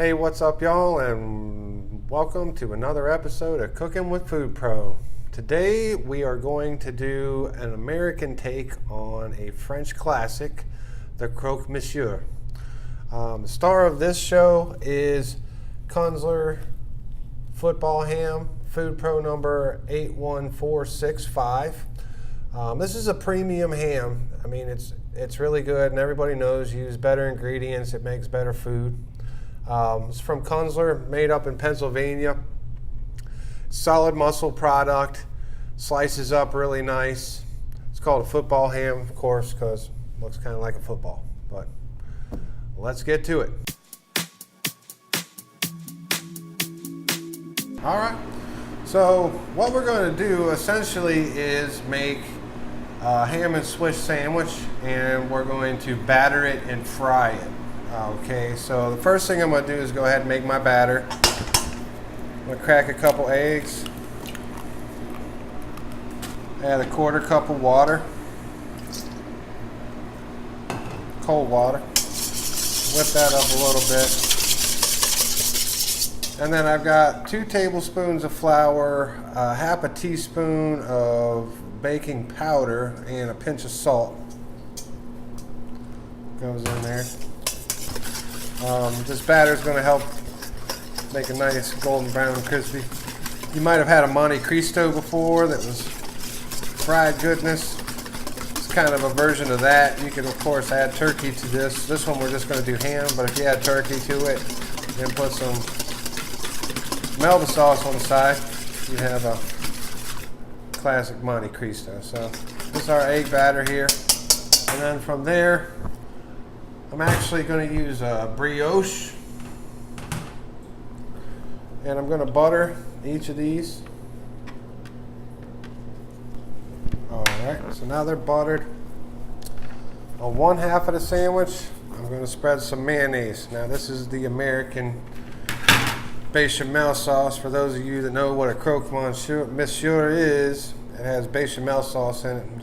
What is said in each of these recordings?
Hey, what's up, y'all, and welcome to another episode of Cooking with FoodPRO. Today we are going to do an American take on a French classic, the Croque Monsieur. The star of this show is Kunzler football ham, FoodPRO number 81465. This is a premium ham. I mean, it's really good, and everybody knows use better ingredients, it makes better food. It's from Kunzler, made up in Pennsylvania. Solid muscle product, slices up really nice. It's called a football ham, of course, because it looks kind of like a football. But let's get to it. All right, so what we're going to do essentially is make a ham and Swiss sandwich, and we're going to batter it and fry it. Okay, so the first thing I'm going to do is go ahead and make my batter. I'm going to crack a couple eggs, add a quarter cup of water, cold water, whip that up a little bit, and then I've got 2 tablespoons of flour, half a teaspoon of baking powder, and a pinch of salt goes in there. This batter is going to help make a nice golden brown crispy. You might have had a Monte Cristo before that was fried goodness. It's kind of a version of that. You can of course add turkey to this. This one we're just going to do ham, but if you add turkey to it, then put some Melba sauce on the side, you have a classic Monte Cristo. So this is our egg batter here, and then from there I'm actually going to use a brioche, and I'm going to butter each of these. Alright, so now they're buttered. On one half of the sandwich, I'm going to spread some mayonnaise. Now this is the American bechamel sauce. For those of you that know what a Croque Monsieur is, it has bechamel sauce in it. I'm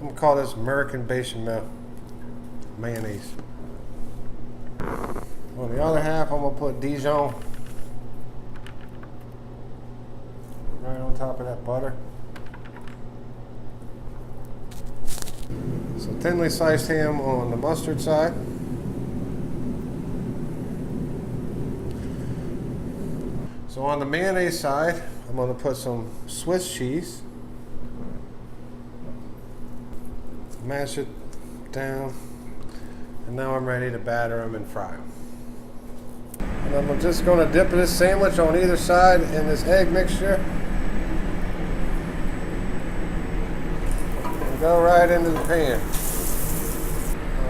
going to call this American bechamel mayonnaise. On the other half, I'm going to put Dijon right on top of that butter. So thinly sliced ham on the mustard side. So on the mayonnaise side, I'm going to put some Swiss cheese. Mash it down. And now I'm ready to batter them and fry them. And I'm just going to dip this sandwich on either side in this egg mixture. And go right into the pan.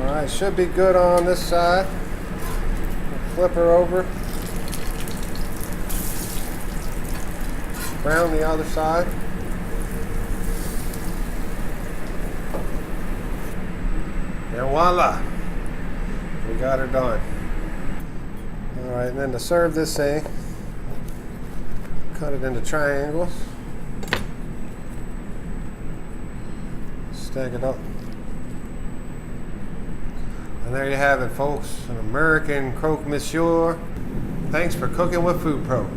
Alright, should be good on this side. Flip her over. Brown the other side. And voila! We got her done. Alright, and then to serve this thing, cut it into triangles. Stack it up. And there you have it, folks. An American Croque Monsieur. Thanks for cooking with FoodPRO.